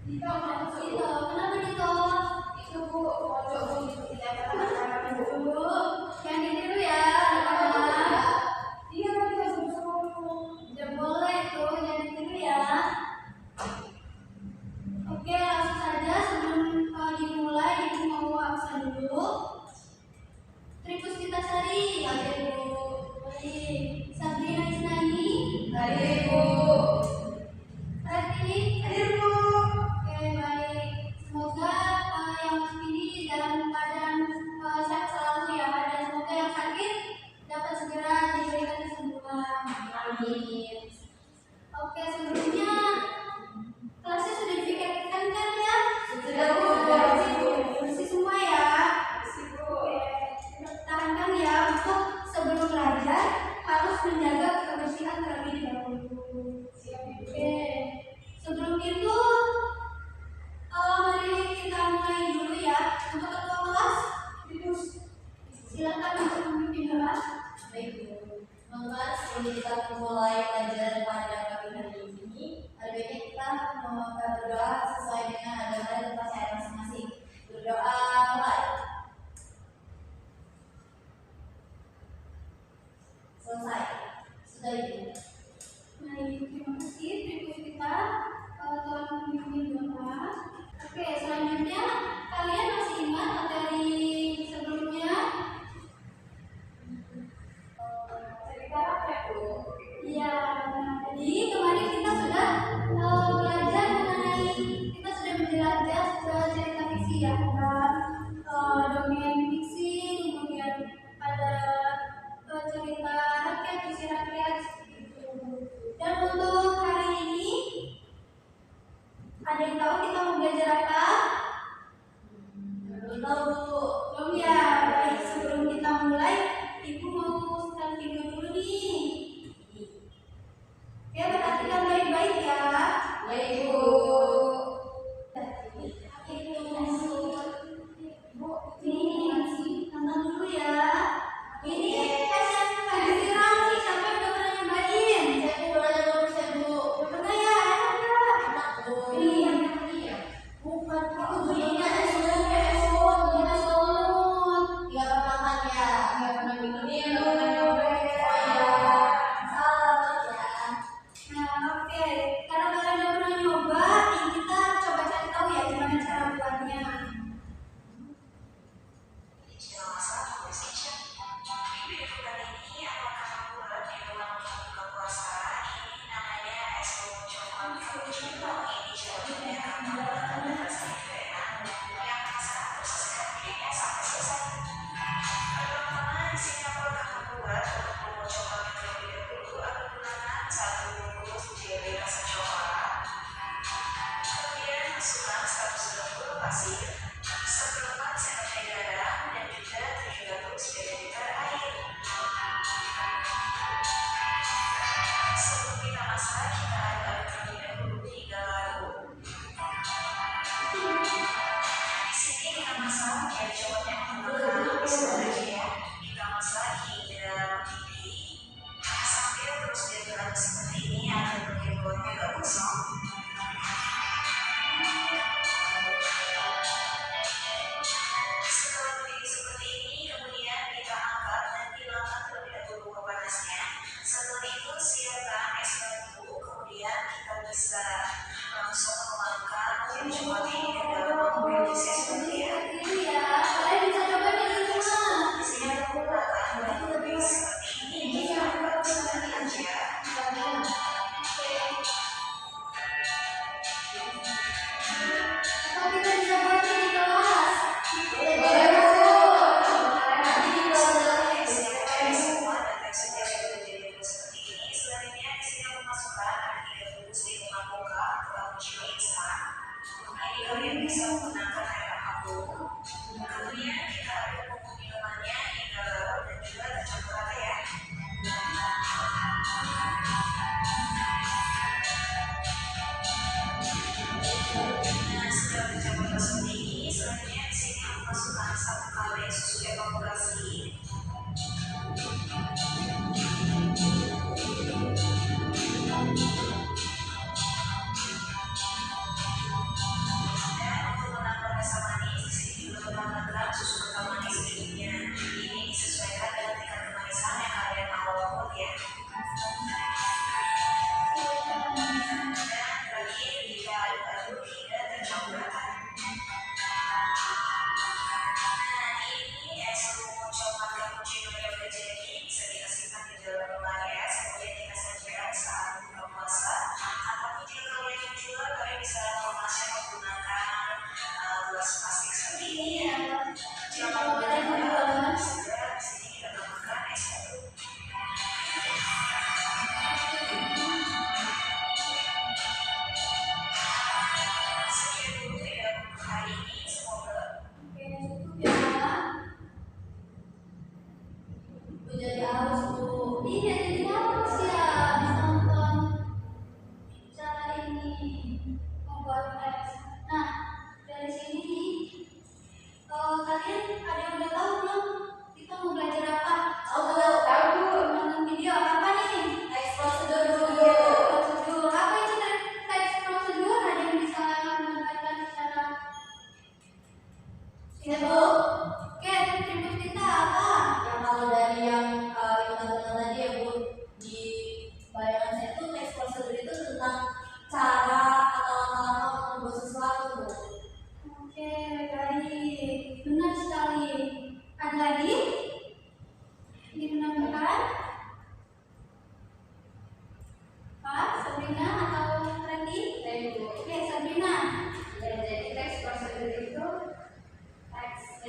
Dito, kenapa Dito? Itu Bu, pojok Bu, tidak ada acara dulu. Yang ditiru ya, anak-anak. Iya, tapi harus disuruh. Tidak boleh tuh, yang ditiru ya. Oke, langsung saja sebelum dimulai, Ibu mau absen dulu. Tripus kita cari, hadir Bu. Baik, Sabrina Isnani. Hadir Bu. Hadir Bu. Oke, baik. Semoga yang ini dalam keadaan sehat selalu ya, dan semoga yang sakit dapat segera diberikan kesembuhan. Amin. Oke, sebelumnya kelasnya sudah dipikirkan kan ya? Sudah Bu. Bersih semua ya. Bersih Bu. Tahankan ya, untuk sebelum belajar harus menjaga kebersihan terlebih dahulu. Siap. Oke. Sebelum itu, mari kita mulai dulu ya. Untuk ketua kelas, silakan untuk memimpin kelas. Baik Bu. Teman-teman, sebelum kita memulai pelajaran pada pagi hari ini, baiknya kita berdoa sesuai dengan agama dan kepercayaan masing-masing. Berdoa mulai. Selesai. Sudah Ibu. Mari, terima kasih. Tripus kita telah memimpin doa. Oke, selanjutnya kalian masih ingat materi sebelumnya? Cerita apa ya Bu? Iya, jadi kemarin kita sudah belajar mengenai, kita sudah menjelajah cerita fiksi ya, dongeng fiksi, kemudian ada cerita rakyat, fiksi rakyat gitu. Dan untuk hari ini, ada yang tahu kita mau belajar apa? Belum tahu Bu. Belum ya. Baik, sebelum kita mulai, Ibu mau setel video dulu nih. Oke, perhatikan baik-baik ya. Baik Bu. Bu, ini nonton dulu ya. Ini ada viral nih, siapa yang udah pernah nyobain? Saya Bu belajar terus ya Bu. Udah pernah ya? Enak Bu. Ini yang ini ya. Bukan Bu. Bunyinya Bunyinya semut. Nggak pernah makan ya. Nggak pernah minum. Ini nggak pernah nyoba ya. Oh ya. Salah ya. Nah, oke. Karena kalian udah pernah nyoba, nih kita coba cari tahu ya gimana cara buatnya. Kalian bisa menggunakan air kamu nih membuat teks. Nah, dari sini nih, kalian ada yang udah tahu belum? Kita mau belajar apa? Tahu. Nonton video apa nih? Teks prosedur dulu. Prosedur. Apa itu teks prosedur? Ada yang bisa menambahkan secara Itu Oke, atribut kita apa? yang kalau dari yang kita dengar tadi ya Bu, di bayangan saya itu teks prosedur itu tentang cara atau langkah-langkah untuk membuat sesuatu Bu. Oke, baik. Benar sekali. Ada lagi? Ingin menambahkan? Pak, Sabrina atau Randy? Saya Bu. Oke, Sabrina. Ya, jadi teks prosedur itu teks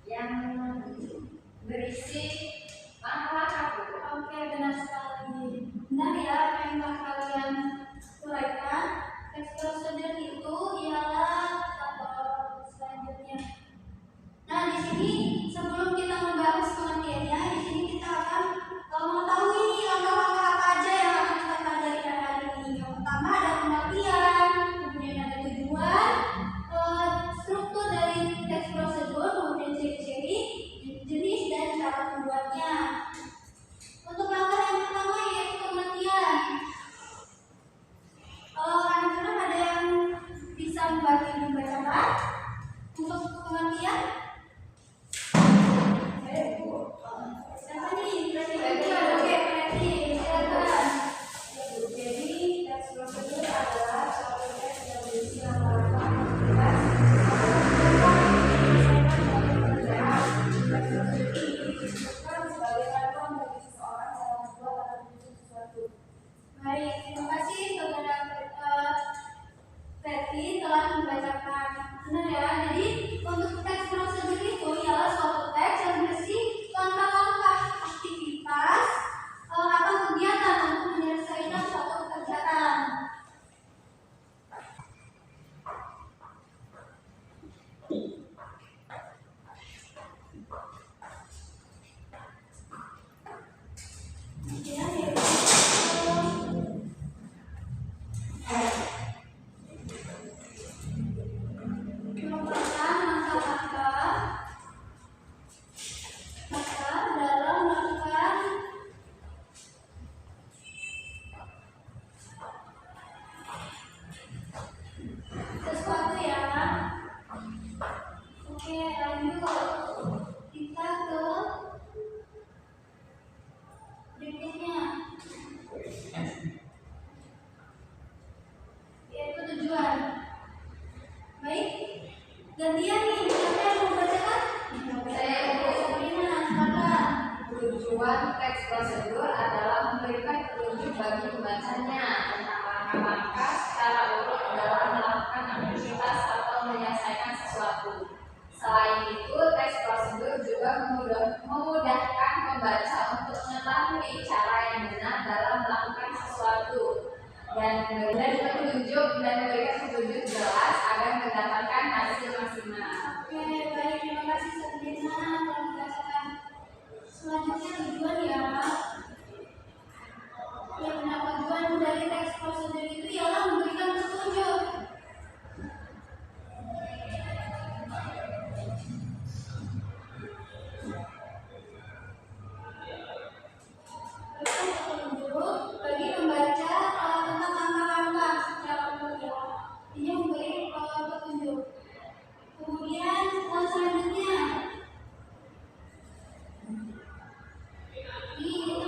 yang berisi langkah-langkah Bu. Oke, benar sekali. Benar ya, apa yang telah kalian uraikan. Teks prosedur itu ialah selanjutnya. Nah, di sini sebelum kita membahas pengertiannya, di sini kita akan mengetahui langkah-langkah apa aja yang akan kita pelajari pada hari ini. Yang pertama ada pengertian, kemudian ada tujuan, struktur dari teks prosedur, kemudian ciri-ciri, jenis dan cara pembuatnya. Untuk langkah yang pertama yaitu pengertian. Anak-anak ada yang bisa membacakan untuk pengertian? Siapa nih? Oke, Preti, silakan. Jadi teks prosedur adalah suatu teks yang berisi langkah-langkah teks prosedur ini disebutkan sebagai panduan bagi seseorang dalam membuat atau menulis sesuatu. Baik, terima kasih saudara Preti telah membacakan. Benar ya, jadi untuk teks prosedur itu ialah suatu teks yang berisi langkah-langkah aktivitas atau kegiatan untuk menyelesaikan suatu pekerjaan. Kemudian yaitu merupakan langkah-langkah dalam melakukan sesuatu ya. Oke, lanjut kita ke berikutnya, yaitu tujuan. Baik, gantian nih, siapa yang mau bacakan? Saya Bu. Sabrina, silakan. Tujuan teks prosedur adalah memberikan petunjuk bagi pembacanya tentang langkah-langkah secara urut dalam melakukan aktivitas atau menyelesaikan sesuatu. Selain itu, teks prosedur juga memudahkan pembaca untuk mengetahui cara yang benar dalam melakukan sesuatu dan memberikan petunjuk jelas agar mendapatkan hasil maksimal. Oke, baik, terima kasih Sabrina telah membacakan. Selanjutnya tujuan ya. Ya, benar, tujuan dari teks prosedur itu ialah memberikan petunjuk. Petunjuk bagi membaca tentang langkah-langkah secara umum ya. Ini memberi petunjuk. Kemudian selanjutnya ini kita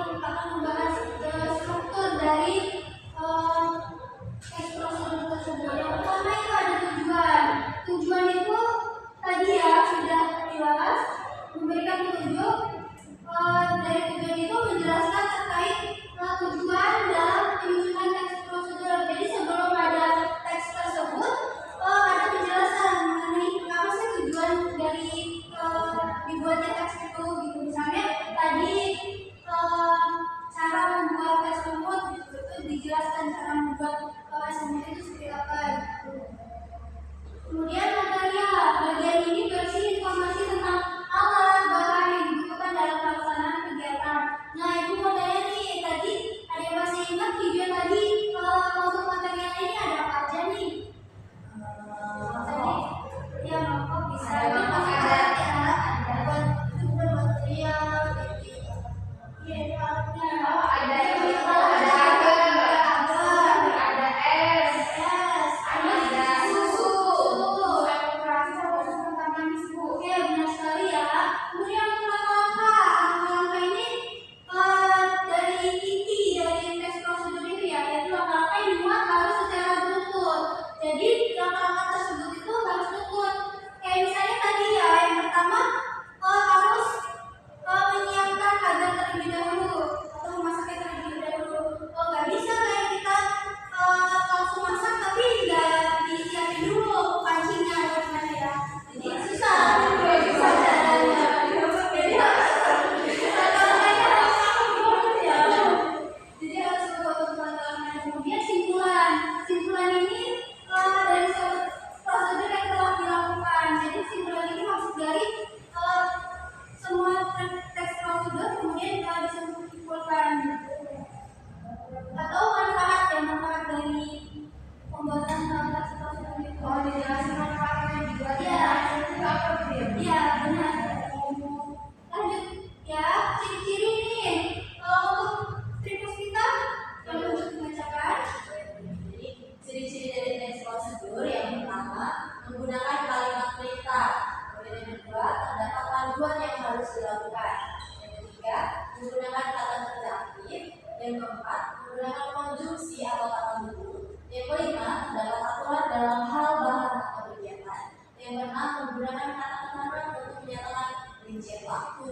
yang keempat, menggunakan konjungsi atau kata buku. Yang kelima, terdapat aturan dalam hal bahan atau kegiatan. Yang keenam, menggunakan kata penara untuk menyatakan rincian waktu,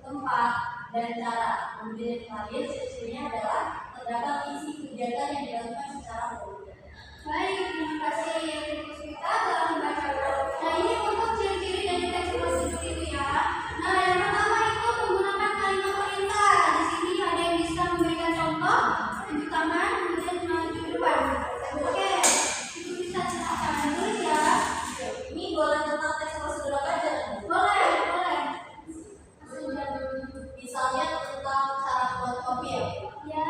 tempat, dan cara. Kemudian yang terakhir, ciri-cirinya adalah terdapat isi kegiatan yang dilakukan secara reguler. Baik, terima kasih Ibu kita telah membaca. Nah, ini untuk ciri-ciri dari teks positif itu ya. Nah, yang pertama itu menggunakan kalimat perintah. Di sini ada yang bisa memberikan contoh, tunjuk tangan, kemudian maju ke depan. Oke, itu bisa dilakukan dulu ya. Ini boleh tentang teks prosedural aja. Boleh, boleh. Misalnya tentang cara buat kopi ya. Ya.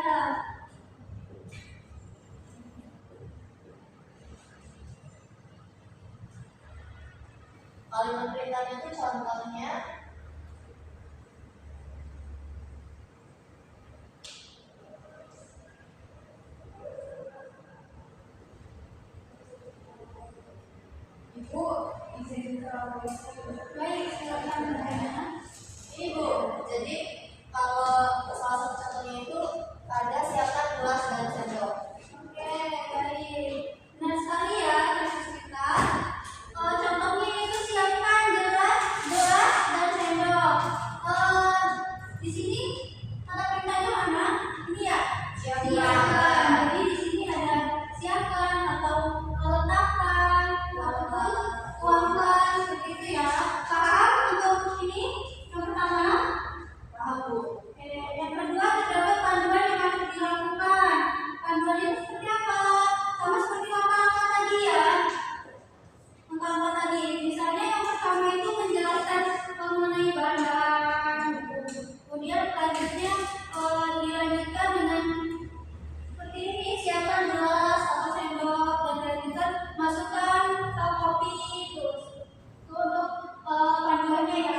Kalimat perintahnya itu contohnya Ibu, izin baik, silakan bertanya. ini Bu. Jadi kalau salah satu contohnya itu ada siapkan gelas dan sendok. Oke, baik. Benar sekali ya, kasus kita. Contohnya itu siapkan gelas dan sendok. Di sini kata perintahnya mana? Ini ya. Siapkan. Jadi di sini ada siapkan atau letakkan ataupun tuangkan seperti itu ya. Paham untuk ini? Yang pertama. Paham Bu? Oke, yang kedua terdapat panduan yang harus dilakukan. Panduannya itu seperti apa? Sama seperti langkah-langkah tadi ya. Langkah-langkah tadi, misalnya yang pertama itu menjelaskan mengenai bahan-bahan. Kemudian selanjutnya dilanjutkan dengan seperti ini, siapkan gelas atau sendok dan dilanjutkan masukkan kopi terus. Itu untuk panduannya ya,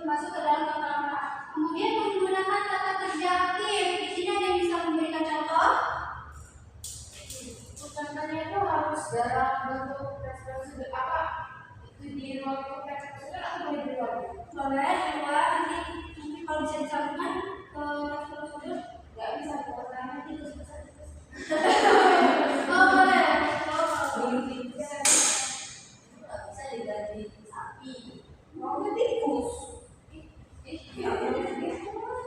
masuk ke dalam kata-kata. Kemudian menggunakan kata kerja aktif. Di sini ada yang bisa memberikan contoh. Contohnya itu harus dalam bentuk teks prosedur apa? Itu di ruang teks prosedur atau boleh di luar? Boleh di luar, nanti kalau bisa disambungkan ke teks prosedur. Nggak bisa dikatakan nanti terus selesai. Oh boleh. Belum bisa. Nggak bisa diganti sapi. Mau tikus? Nggak boleh tikus.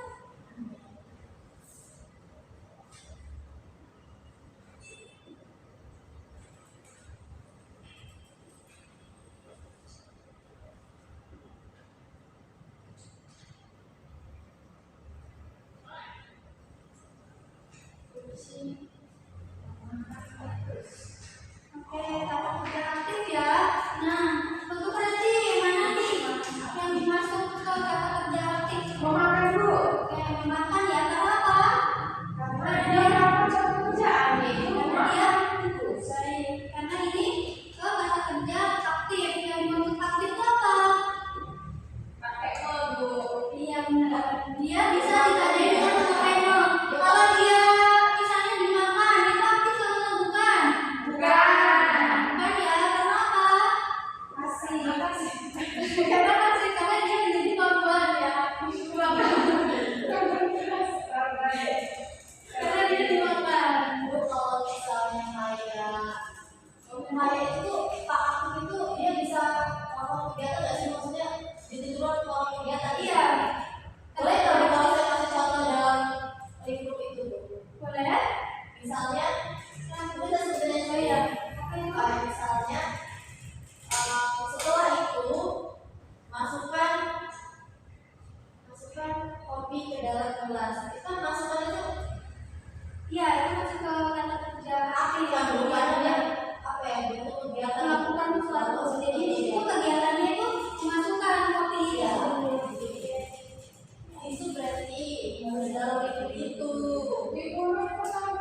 Oke, kata kerja aktif ya. Nah, untuk berarti mana nih yang dimasuk ke kata kerja aktif? Mau makan Bu? Oke, makan ya. Kenapa? Karena dia macam kerjaan itu Karena dia tikus. baik. Karena ini ke kata kerja aktif. Yang dimaksud aktif itu apa? Pakai kol Bu. Iya benar. Dia bisa ditandai dengan memakai nom. Kalau dia misalnya dimakan, itu aktif atau bukan? Bukan. Bukan ya. Kenapa? Masih. Karena dia menjadi korban ya. Karena dia dimakan. Bu, kalau misalnya kayak itu Pak Aktif itu dia bisa melakukan kegiatan nggak sih, maksudnya ditujukan melakukan kegiatan? Iya. Boleh nggak kalau saya kasih contoh dalam lingkup itu Bu? Boleh? Misalnya kan kita sebenarnya kayak misalnya setelah itu masukkan kopi ke dalam gelas. Itu kan masukkan itu Iya, itu masuk ke kata kerja aktif kan, bukan yang apa ya, bentuk kegiatan melakukan sesuatu. Jadi di situ kegiatannya itu memasukkan kopi ya. itu berarti dalam lingkup itu. Di mulut kok sama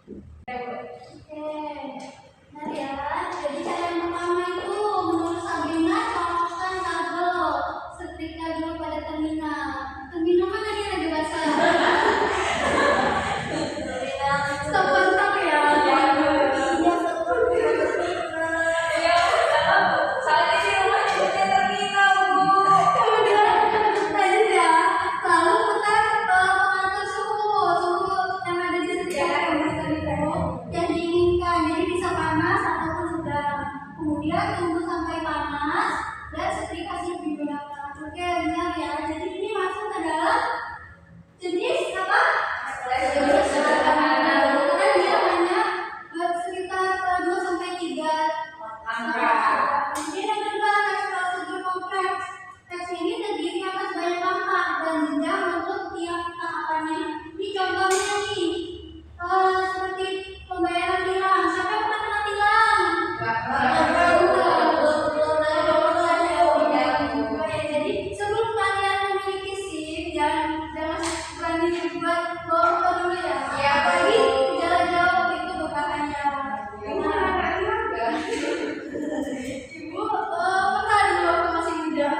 Oke, nah ya, jadi cara yang pertama itu menurut Sabrina colokkan kabel setrika dulu pada terminal. Terminal mana dia lagi bahasa? Stop kontak ya. Iya, betul. Iya, saat ini rumah juga terminal, Bu. Kemudian lanjut ya, lalu putar pengatur suhu yang ada di sekitar komputer itu yang diinginkan, jadi bisa panas ataupun sedang. Kemudian tunggu sampai panas dan setrika siap digunakan. Oke, benar ya. Jadi ini masuk ke dalam jenis apa? Jenis sederhana. Karena dia hanya sekitar 2 sampai 3 langkah. Kemudian yang kedua, teks prosedur kompleks. Teks ini terdiri atas banyak langkah dan jenjang untuk tiap tahapannya. Ini contohnya nih, seperti pembayaran tilang. Siapa yang pernah kena tilang? Jadi sebelum kalian memiliki SIM, jangan berani buat bawa dulu ya. Apalagi jalan jauh itu berbahaya. Ibu pernah dulu waktu masih muda.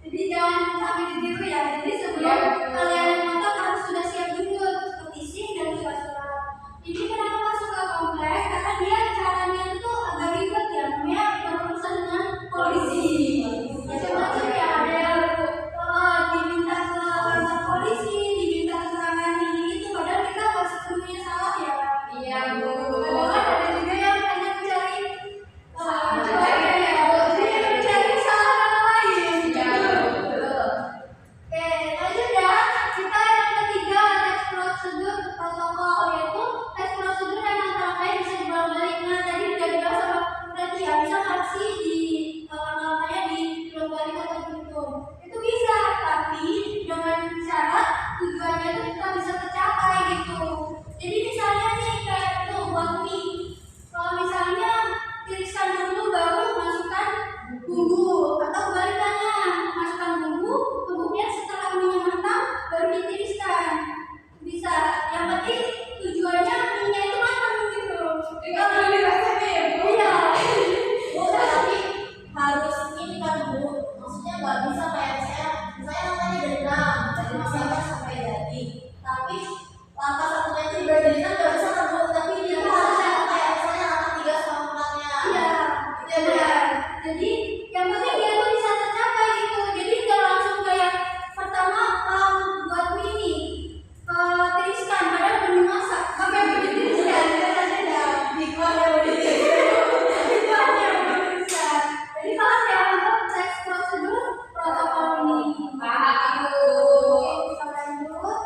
Jadi jangan sampai ditiru ya. Jadi sebelum kalian nonton harus sudah siap dulu seperti SIM dan surat-surat. Ini kenapa masuk ke kompleks? Karena dia caranya itu agak ribet ya. Namanya berurusan dengan polisi. Macam-macam ya. Ada yang diminta ke kantor polisi, diminta keterangan ini itu. Padahal kita nggak sepenuhnya salah ya. Iya, Bu. Kadang-kadang ada juga yang hanya mencari mencari kesalahan orang lain. Iya, betul. Oke, lanjut ya. Kita yang ketiga, teks prosedur protokol, yaitu teks prosedur yang antara lain bisa dibolak-balik. Nah, tadi udah dibahas sama berarti ya, bisa nggak sih di langkahnya dibolak-balik atau ditutup? Itu bisa, tapi dengan syarat tujuannya itu kita bisa tercapai gitu. Jadi misalnya nih kayak tuh buat mie, kalau misalnya tiriskan dulu baru masukkan bumbu, atau kebalikannya masukkan bumbu, kemudian setelah minyak matang baru ditiriskan. Bisa, yang penting tujuannya minyak itu matang gitu. Tinggal dulu dirasanya ya, Bu. Iya. Bu, tapi harus ini kan, Bu. Maksudnya nggak bisa kayak saya namanya dari 6 dari masalah sampai jadi. Tapi langkah satunya itu dari 6 nggak bisa kan, Bu. Tapi dia harusnya kayak misalnya langkah 3 sama 4-nya. Iya, benar. Jadi yang penting dia tuh bisa tercapai gitu. Jadi nggak langsung kayak pertama buat mie nih, tiriskan padahal belum masak. Apa yang belum ditiriskan? Tidak. Dikeluarkan dari Itu aja yang belum ditiriskan. Jadi paham ya untuk teks prosedur protokol ini. Paham, Bu. Oke, kita lanjut.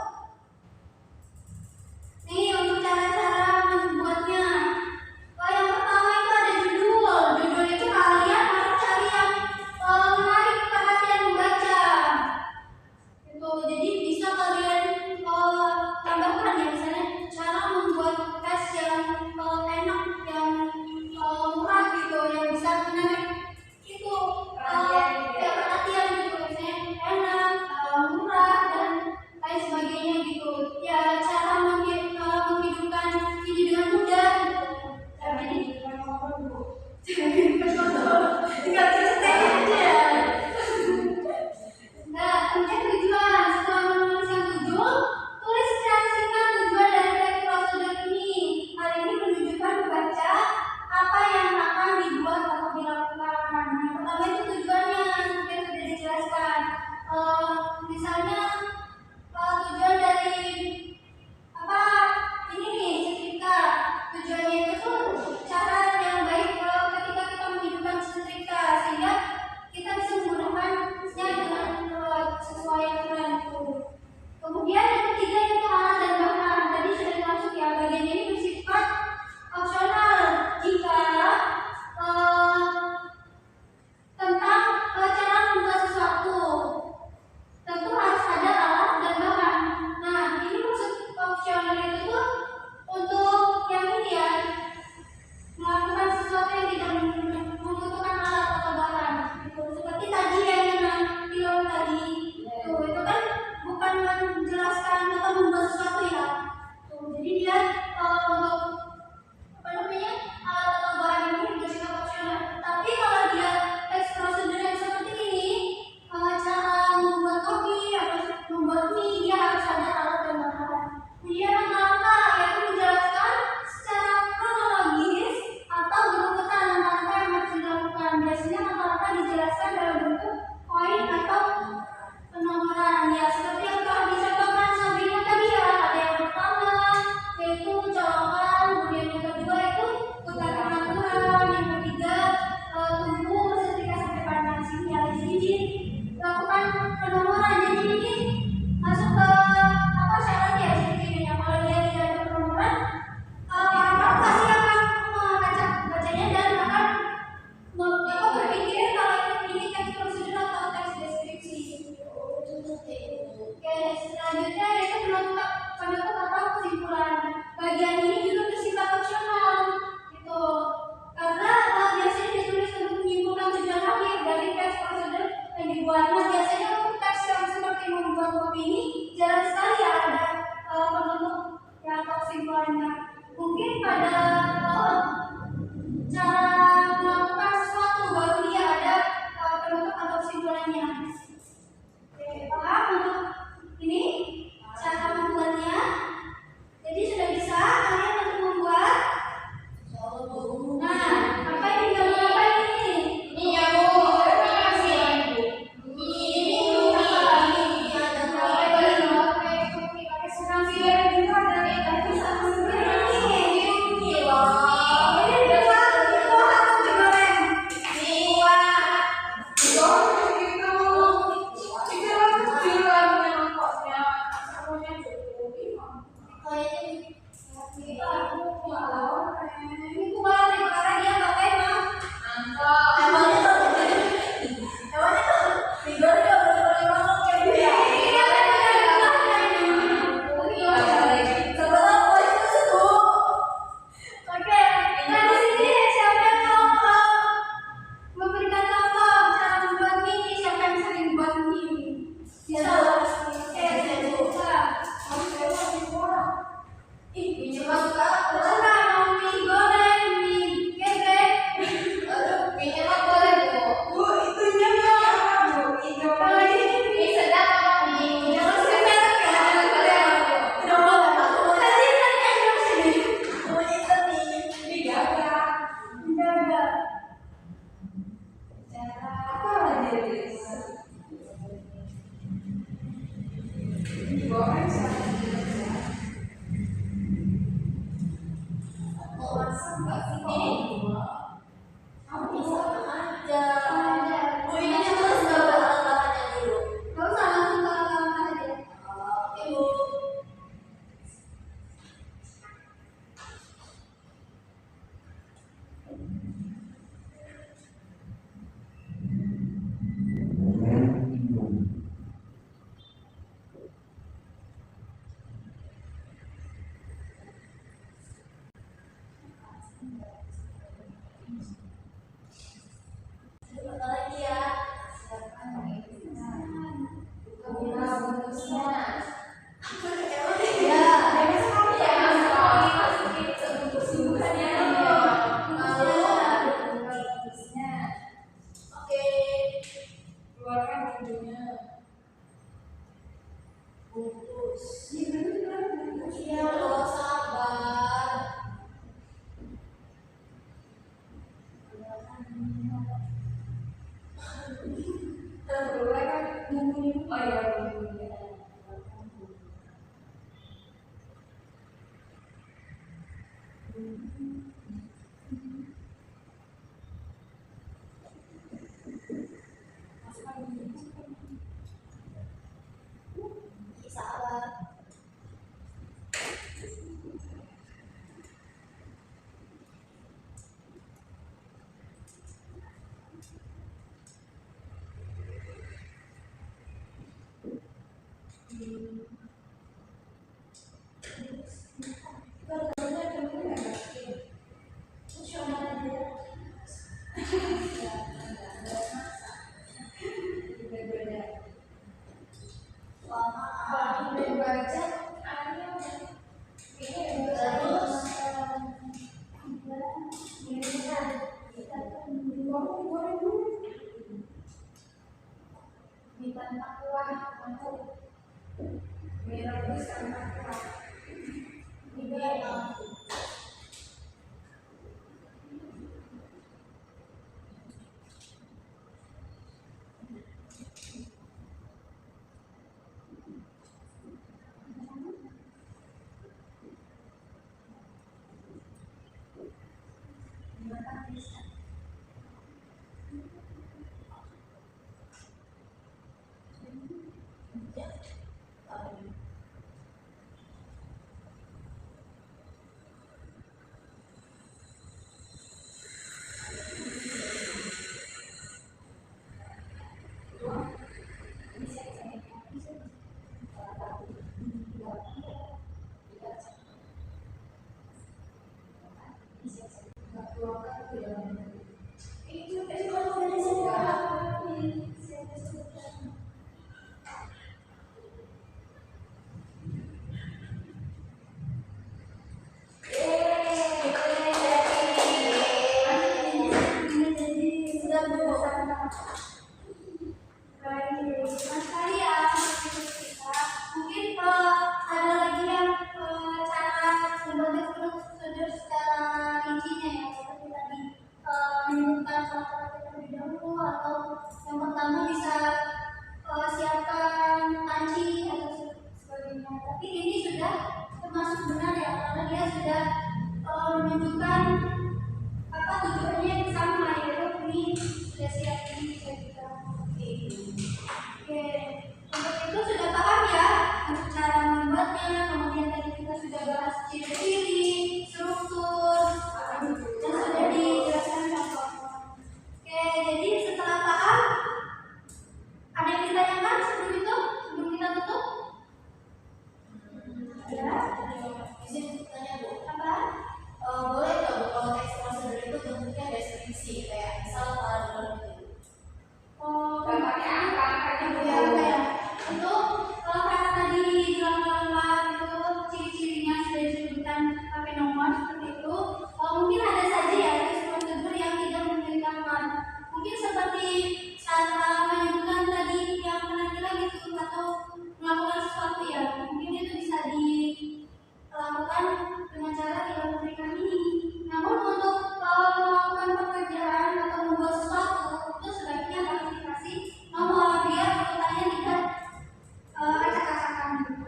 Nih untuk cara-cara membuatnya. Yang pertama itu ada judul. Judul itu kalian harus cari yang menarik perhatian membaca. Itu jadi bisa kalian tambahkan ya, misalnya cara membuat tes yang enak, yang murah gitu, yang bisa menarik itu perhatian gitu, misalnya enak, murah dan lain sebagainya gitu. Ya cara menghidupkan ini dengan mudah gitu. Jadi tinggal cetek aja. Nah, kemudian tujuan setelah Oke, selanjutnya yaitu penutup atau kesimpulan. Bagian ini juga bersifat opsional, gitu. Karena biasanya ditulis untuk menyimpulkan tujuan akhir dari teks prosedur yang dibuat. Nah, biasanya untuk teks yang seperti membuat opini jarang sekali ya ada penutup ya atau kesimpulannya. Mungkin pada cara melakukan sesuatu baru dia ada penutup atau kesimpulannya. Oke, paham untuk ini cara membuatnya? Jadi sudah bisa kalian untuk membuat. Nah, apa ini gambar apa ini? Ini ya Bu. Pakai serang biar juga ada sama sebenarnya. Tapi ini sudah termasuk benar ya, karena dia sudah menunjukkan apa tujuannya yang sama, yaitu ini sudah siap ini bisa kita. Oke, untuk itu sudah paham ya untuk cara membuatnya. Kemudian tadi kita sudah bahas ciri-ciri, struktur, dan sudah dijelaskan contohnya. Oke, jadi setelah paham, ada yang ditanyakan sebelum itu, sebelum kita tutup? Ya, Izin tanya Bu, apa? boleh nggak Bu kalau teks prosedur itu bentuknya deskripsi kayak misal paragraf gitu? Oh, Gambarnya apa? Angkanya ya, ya. Untuk kalau karena tadi di dalam gambar itu ciri-cirinya sudah disebutkan pakai nomor seperti itu, mungkin ada saja ya teks prosedur yang tidak memiliki gambar. Mungkin seperti cara menyebutkan tadi yang penampilan gitu atau melakukan sesuatu ya, mungkin itu bisa dilakukan dengan cara tidak memberikan ini. Namun untuk melakukan pekerjaan atau membuat sesuatu itu sebaiknya harus dikasih nomor biar urutannya tidak acak-acakan gitu.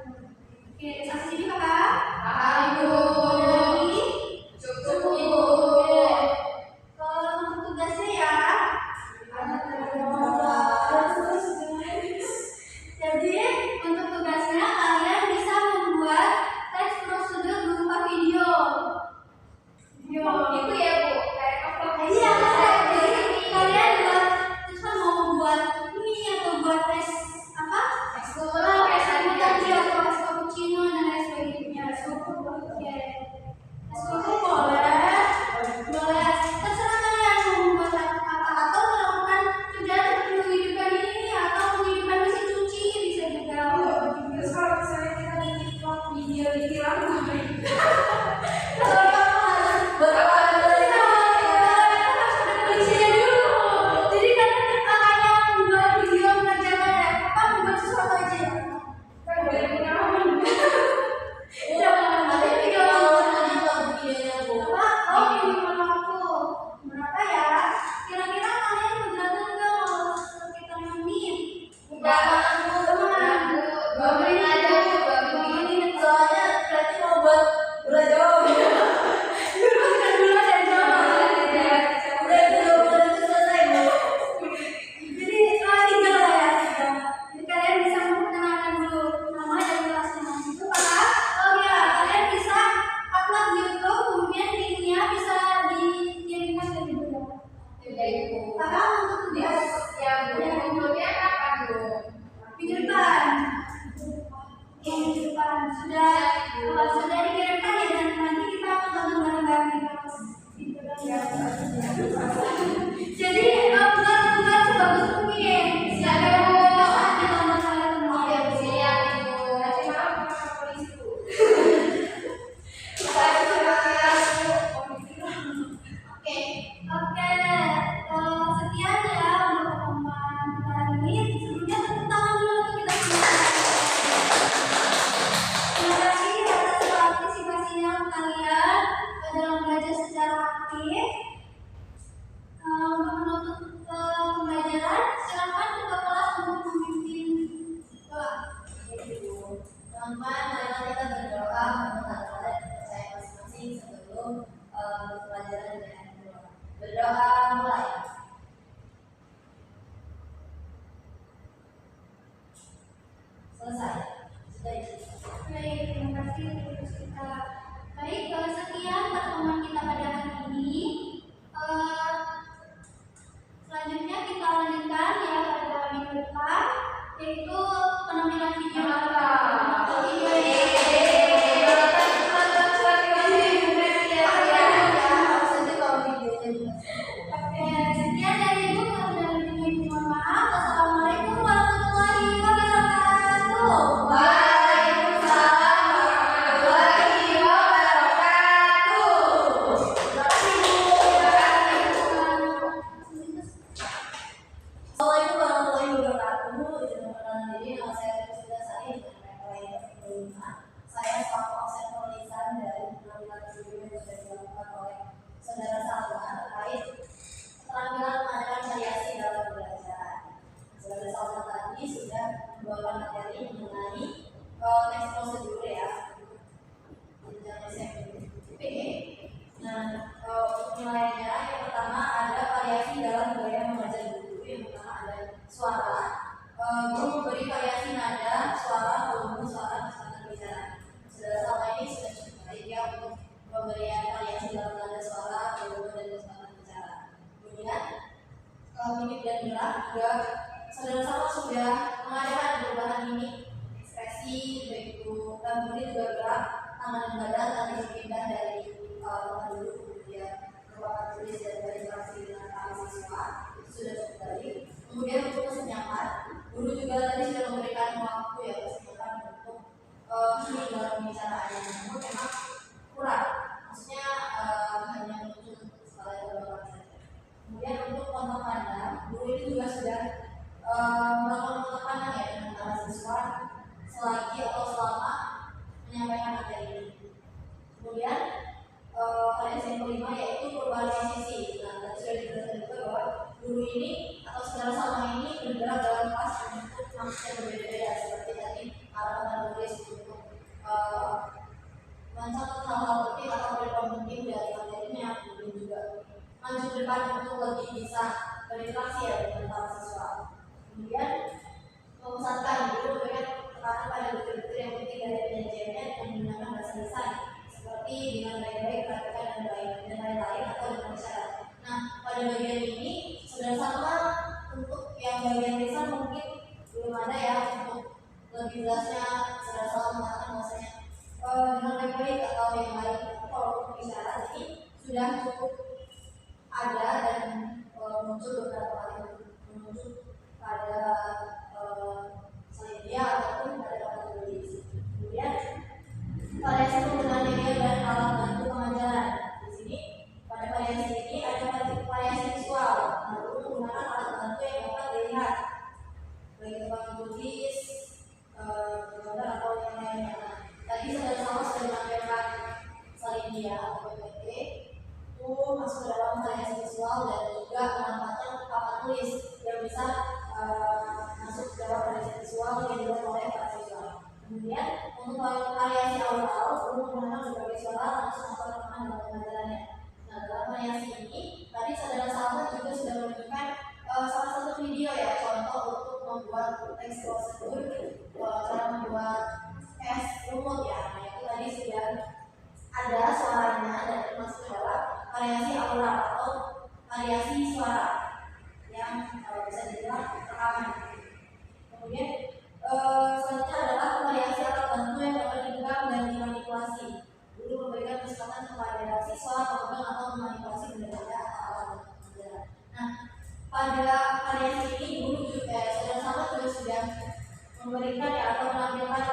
Oke, sampai sini Kakak? Paham, Bu. Ada lagi? Cukup, Ibu. Oke. Untuk tugasnya ya. Jadi untuk tugasnya kalian bisa membuat teks prosedur berupa video. Itu ya, Bu. Kayak upload. Iya, jadi kalian buat misal mau buat ini atau buat tes apa? Tes tadi atau tes cappuccino dan lain sebagainya. Oke. Tes kopi boleh, boleh. Terserah kalian mau membuat apa atau melakukan kerjaan seperti menghidupkan ini atau menghidupkan mesin cuci bisa juga. Terus kalau misalnya kita bikin vlog video di film, Kalau kamu harus polisinya dulu. Jadi kalian makanya membuat video mengerjakan ya, apa membuat sesuatu aja ya. kan udah pengalaman. Ada video nanya nggak Bu videonya Bu? Apa? Oh, ini kalau aku berapa ya? Kira-kira kalian keberatan nggak kalau sekitar 5 menit? Jangan Bu, Jangan. 2 menit aja, Bu. 2 menit. soalnya berarti mau buat berjauh. Bukan dulu ada jawab. Udah 20 menit selesai Bu. Jadi tinggal lah ya, tinggal. Jadi kalian bisa memperkenalkan dulu nama dan kelasnya nanti itu Pak. Oh ya, kalian bisa upload di YouTube, kemudian linknya bisa dikirimkan ke video. Udah, Ibu. Kakak untuk tugas Yang berikutnya kapan, Bu? minggu depan. Minggu depan sudah dikirimkan ya, dan nanti kita akan tonton bareng-bareng di kelas. Jadi bukan sebagus mungkin. Siapa yang mau saat ditonton oleh semua. Iya, Bu. Siap, Ibu. Nanti malam kita ke polisi, Bu. Oke, sekian ya untuk pertemuan kita hari ini. Sebelumnya tepuk tangan dulu untuk kita semua. Terima kasih atas partisipasinya kalian dalam belajar secara aktif. Untuk menutup pembelajaran, silakan ketua kelas untuk memimpin doa. Teman-teman, marilah kita berdoa memohon kepada kepercayaan masing-masing sebelum pelajaran dengan doa. Berdoa mulai. Selesai. Sudah itu. Baik, terima kasih terus kita. Baik, sekian pertemuan kita pada hari ini. Selanjutnya kita lanjutkan ya pada minggu depan, yaitu penampilan video. Oke, sekian dari Ibu. Kalau sudah lebih mohon maaf. Wassalamualaikum warahmatullahi wabarakatuh. Waalaikumsalam warahmatullahi wabarakatuh. teks prosedur ya jenjang SMP. Nah, untuk nilainya yang pertama ada variasi dalam gaya mengajar guru. Yang pertama ada suara. Guru memberi variasi nada, suara, volume, suara, kecepatan bicara. Sudah selama ini sudah cukup baik ya untuk pemberian variasi dalam nada, suara, volume, dan kecepatan bicara. Kemudian mimik dan gerak juga saudara sama sudah mengadakan perubahan mimik, ekspresi, baik itu kemudian juga gerak tangan dan badan nanti berpindah dari tempat duduk kemudian merupakan tulis dan berinteraksi dengan para siswa itu sudah cukup baik. Kemudian untuk kesenyaman, guru juga tadi sudah memberikan waktu ya kesenyaman untuk dalam pembicaraan yang namun memang kurang, maksudnya hanya muncul sekali beberapa saja. Kemudian untuk kontak pandang, guru ini juga sudah melakukan kontak pandang ya dengan para siswa selagi atau selama menyampaikan materi ini. Kemudian variasi yang kelima yaitu perubahan posisi. Nah, tadi sudah dijelaskan juga bahwa guru ini atau saudara sama ini bergerak dalam kelas untuk maksud yang berbeda-beda seperti tadi arah tulis untuk mencatat hal-hal penting atau poin penting dari materinya, kemudian juga maju ke depan untuk lebih bisa berinteraksi ya dengan para siswa. Kemudian memusatkan guru memberikan tekanan pada detil-detil yang penting dari penyajiannya dengan menggunakan bahasa lisan seperti dengan baik-baik, perhatikan dan baik dan lain-lain atau dengan isyarat. Nah, pada bagian ini sudah sama untuk yang bagian lisan mungkin belum ada ya untuk lebih jelasnya sudah salah mengatakan bahasanya dengan baik-baik atau yang lain. Kalau untuk isyarat ini sudah cukup ada dan muncul beberapa kali muncul pada slide ataupun pada papan tulis. Kemudian variasi penggunaan media dan alat bantu pengajaran. Di sini pada variasi ini ada variasi visual. Lalu menggunakan alat bantu yang dapat dilihat baik itu papan tulis, gambar atau yang lainnya. Tadi sama sudah menampilkan slide dia atau PPT itu masuk ke dalam variasi visual dan juga menambahkan papan tulis yang bisa masuk ke dalam variasi visual yang dibuat oleh para siswa. Kemudian untuk variasi aural perlu menggunakan berbagai suara langsung atau rekaman dalam pengajarannya. Nah, dalam variasi ini tadi saudara Salma juga sudah menunjukkan salah satu video ya contoh untuk membuat teks prosedur, cara membuat tes rumut ya. Nah, itu tadi sudah ada suaranya dan termasuk dalam variasi aural atau variasi suara yang bisa dibilang rekaman. Kemudian selanjutnya adalah variasi alat bantu yang dapat dipegang dan dimanipulasi. Guru memberikan kesempatan kepada siswa memegang atau memanipulasi benda-benda atau alat bantu. Nah, pada variasi ini guru juga sama juga sudah memberikan ya atau menampilkan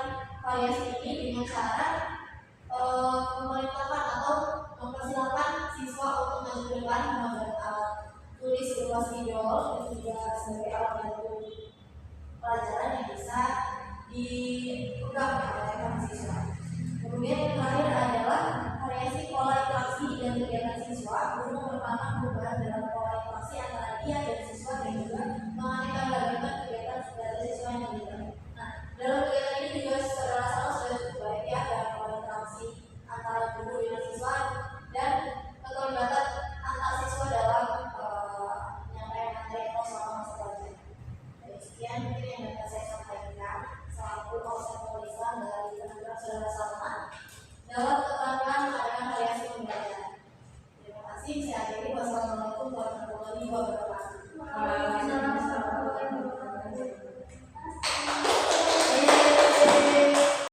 variasi ini dengan cara memerintahkan atau mempersilahkan siswa untuk maju ke depan menggunakan alat tulis berupa spidol dan juga sebagai alat bantu pelajaran yang bisa dipegang oleh para siswa. Kemudian yang terakhir adalah variasi pola interaksi dan kegiatan siswa. Guru merupakan perubahan dalam pola interaksi antara dia dan siswa dan juga menganeka ragaman kegiatan dari siswa yang dilakukan. Nah, dalam kegiatan ini juga secara sama sudah cukup baik ya dalam pola interaksi antara guru dengan siswa dan keterlibatan antar siswa dalam penyampaian materi atau selama masa pelajaran. Sekian mungkin yang dapat saya sampaikan selaku konsep tulisan dari penampilan saudara Salma dalam keterangan keadaan variasi pembelajaran. Terima kasih. Saya akhiri. Wassalamualaikum warahmatullahi wabarakatuh.